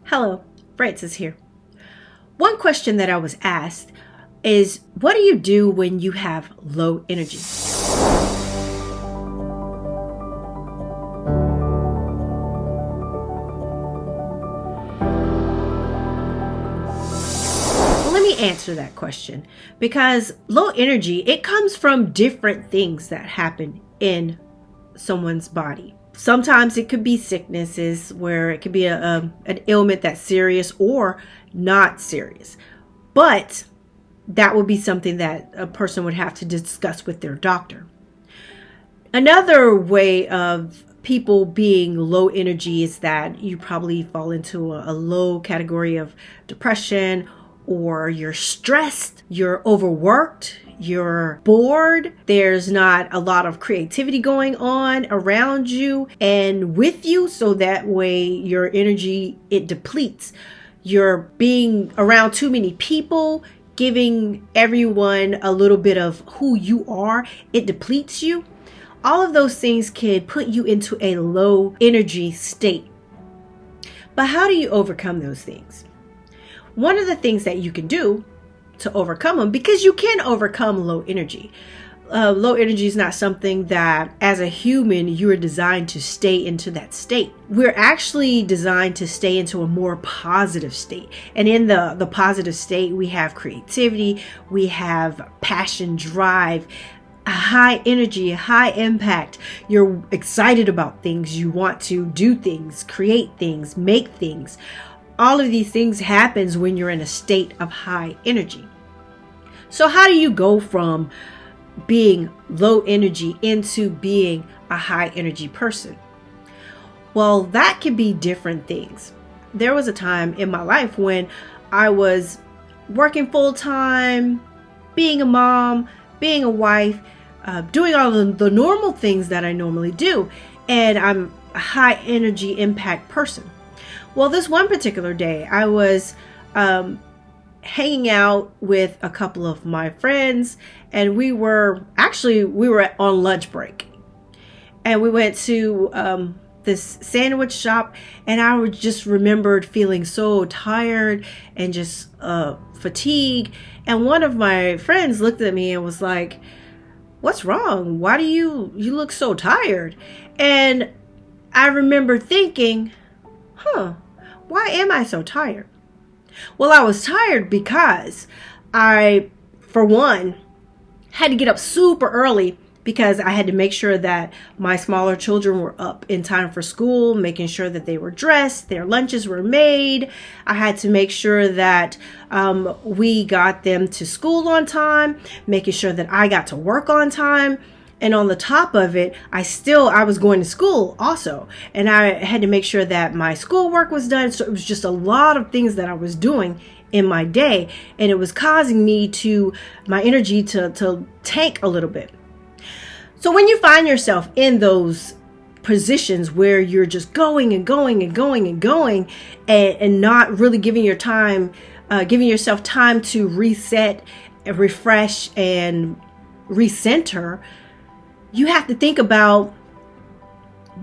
Hello, Francis here. One question that I was asked is, what do you do when you have low energy? Well, let me answer that question, because low energy, it comes from different things that happen in someone's body. Sometimes it could be sicknesses where it could be an ailment that's serious or not serious. But that would be something that a person would have to discuss with their doctor. Another way of people being low energy is that you probably fall into a low category of depression, or you're stressed, you're overworked, you're bored, there's not a lot of creativity going on around you and with you, so that way your energy, it depletes. You're being around too many people, giving everyone a little bit of who you are, it depletes you. All of those things can put you into a low energy state. But how do you overcome those things? One of the things that you can do to overcome them, because you can overcome low energy. Low energy is not something that as a human you are designed to stay into that state. We're actually designed to stay into a more positive state. And in the positive state, we have creativity, we have passion, drive, a high energy, a high impact. You're excited about things. You want to do things, create things, make things. All of these things happens when you're in a state of high energy. So how do you go from being low energy into being a high energy person? Well, that can be different things. There was a time in my life when I was working full time, being a mom, being a wife, doing all the normal things that I normally do. And I'm a high energy impact person. Well, this one particular day, I was hanging out with a couple of my friends, and we were on lunch break. And we went to this sandwich shop, and I just remembered feeling so tired and just fatigued. And one of my friends looked at me and was like, "What's wrong? Why do you look so tired?" And I remember thinking, why am I so tired? Well, I was tired because I, for one, had to get up super early because I had to make sure that my smaller children were up in time for school, making sure that they were dressed, their lunches were made. I had to make sure that we got them to school on time, making sure that I got to work on time. And on the top of it, I was going to school also. And I had to make sure that my schoolwork was done. So it was just a lot of things that I was doing in my day. And it was causing my energy to tank a little bit. So when you find yourself in those positions where you're just going and going and going and going and not really giving yourself time to reset, refresh, and recenter, you have to think about,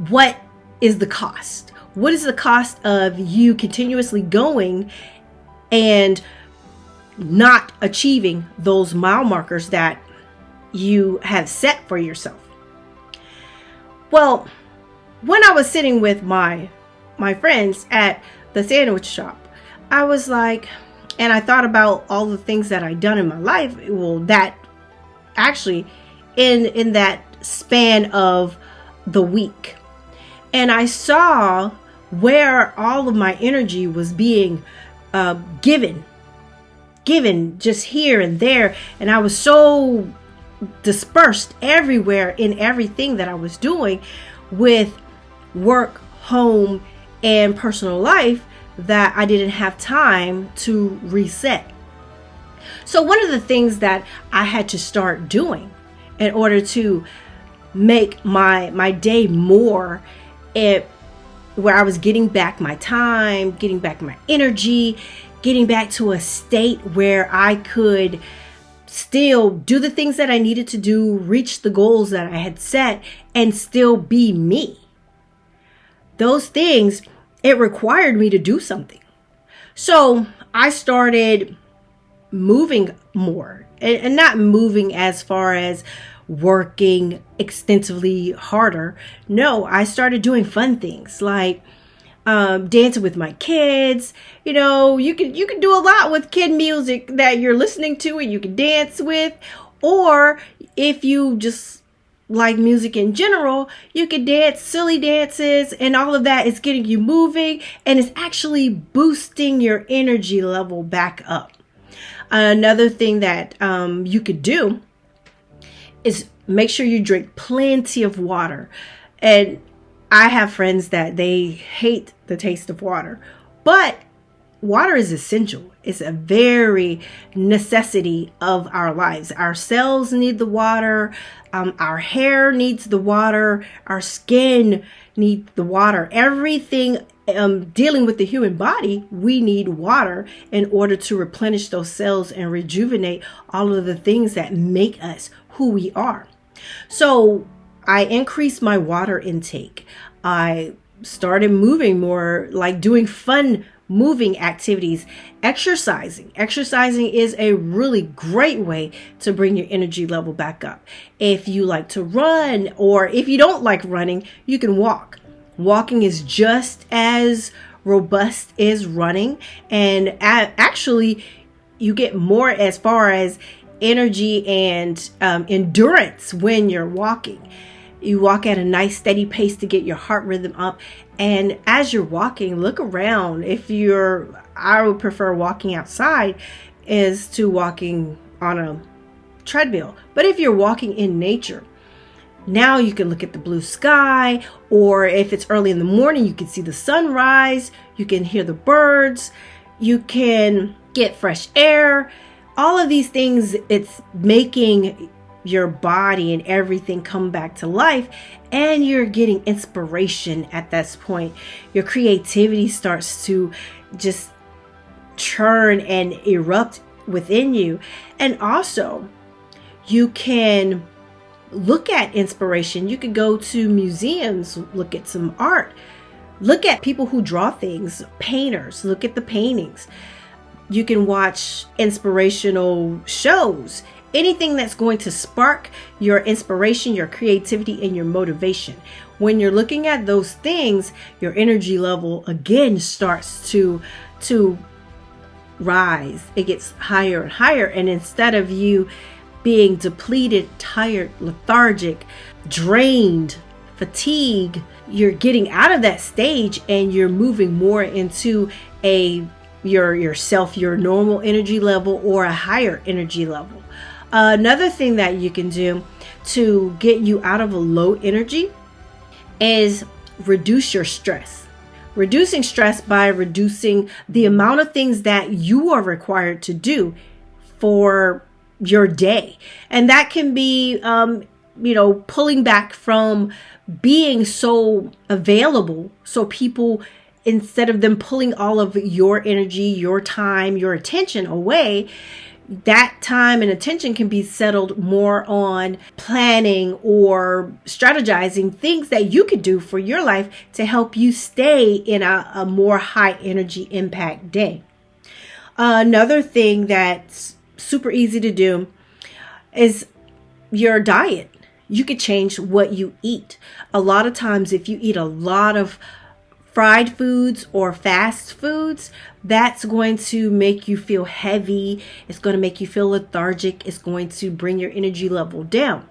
what is the cost? What is the cost of you continuously going and not achieving those mile markers that you have set for yourself? Well, when I was sitting with my friends at the sandwich shop, I was like, and I thought about all the things that I'd done in my life. Well, that actually in that span of the week. And I saw where all of my energy was being given just here and there. And I was so dispersed everywhere in everything that I was doing with work, home, and personal life, that I didn't have time to reset. So one of the things that I had to start doing in order to make my day more, where I was getting back my time, getting back my energy, getting back to a state where I could still do the things that I needed to do, reach the goals that I had set, and still be me. Those things, it required me to do something. So I started moving more, and not moving as far as working extensively harder. No, I started doing fun things like dancing with my kids. You can do a lot with kid music that you're listening to and you can dance with. Or if you just like music in general, you can dance silly dances, and all of that is getting you moving, and it's actually boosting your energy level back up. Another thing that you could do is make sure you drink plenty of water. And I have friends that they hate the taste of water, but water is essential. It's a very necessity of our lives. Our cells need the water. Our hair needs the water. Our skin needs the water. Everything dealing with the human body, we need water in order to replenish those cells and rejuvenate all of the things that make us who we are. So I increased my water intake. I started moving more, like doing fun moving activities. Exercising is a really great way to bring your energy level back up. If you like to run, or if you don't like running, you can walk. Walking is just as robust as running, and actually you get more as far as energy and endurance when you're walking. You walk at a nice steady pace to get your heart rhythm up. And as you're walking, look around. I would prefer walking outside as to walking on a treadmill. But if you're walking in nature, now you can look at the blue sky, or if it's early in the morning, you can see the sunrise, you can hear the birds, you can get fresh air. All of these things, it's making your body and everything come back to life, and you're getting inspiration at this point. Your creativity starts to just churn and erupt within you. And also, you can look at inspiration. You could go to museums, look at some art, look at people who draw things, painters, look at the paintings. You can watch inspirational shows, anything that's going to spark your inspiration, your creativity, and your motivation. When you're looking at those things, your energy level again starts to rise. It gets higher and higher, and instead of you being depleted, tired, lethargic, drained, fatigued, you're getting out of that stage and you're moving more into your normal energy level or a higher energy level. Another thing that you can do to get you out of a low energy is reduce your stress. Reducing stress by reducing the amount of things that you are required to do for your day. And that can be, pulling back from being so available. So people, instead of them pulling all of your energy, your time, your attention away, that time and attention can be settled more on planning or strategizing things that you could do for your life to help you stay in a more high energy impact day. Another thing that's super easy to do is your diet. You could change what you eat. A lot of times, if you eat a lot of fried foods or fast foods, that's going to make you feel heavy. It's going to make you feel lethargic. It's going to bring your energy level down.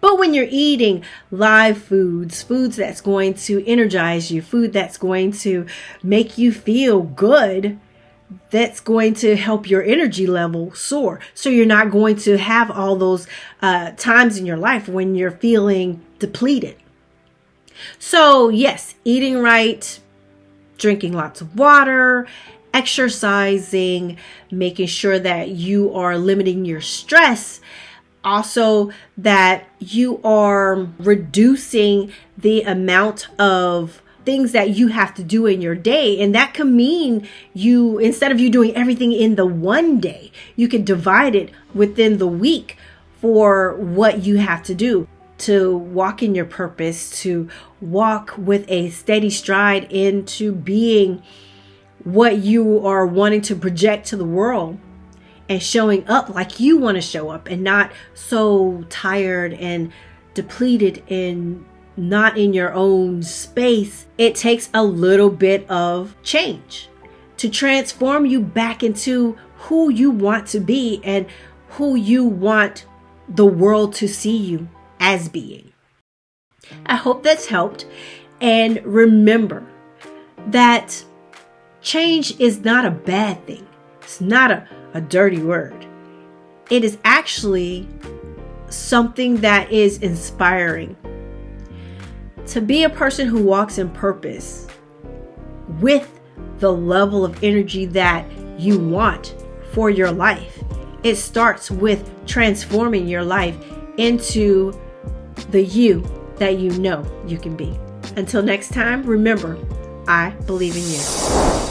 But when you're eating live foods that's going to energize you, food that's going to make you feel good, that's going to help your energy level soar. So you're not going to have all those times in your life when you're feeling depleted. So yes, eating right, drinking lots of water, exercising, making sure that you are limiting your stress. Also, that you are reducing the amount of things that you have to do in your day. And that can mean you, instead of you doing everything in the one day, you can divide it within the week for what you have to do to walk in your purpose, to walk with a steady stride into being what you are wanting to project to the world and showing up like you want to show up, and not so tired and depleted and not in your own space, it takes a little bit of change to transform you back into who you want to be and who you want the world to see you as being. I hope that's helped. And remember that change is not a bad thing. It's not a dirty word. It is actually something that is inspiring. To be a person who walks in purpose with the level of energy that you want for your life, it starts with transforming your life into the you that you know you can be. Until next time, remember, I believe in you.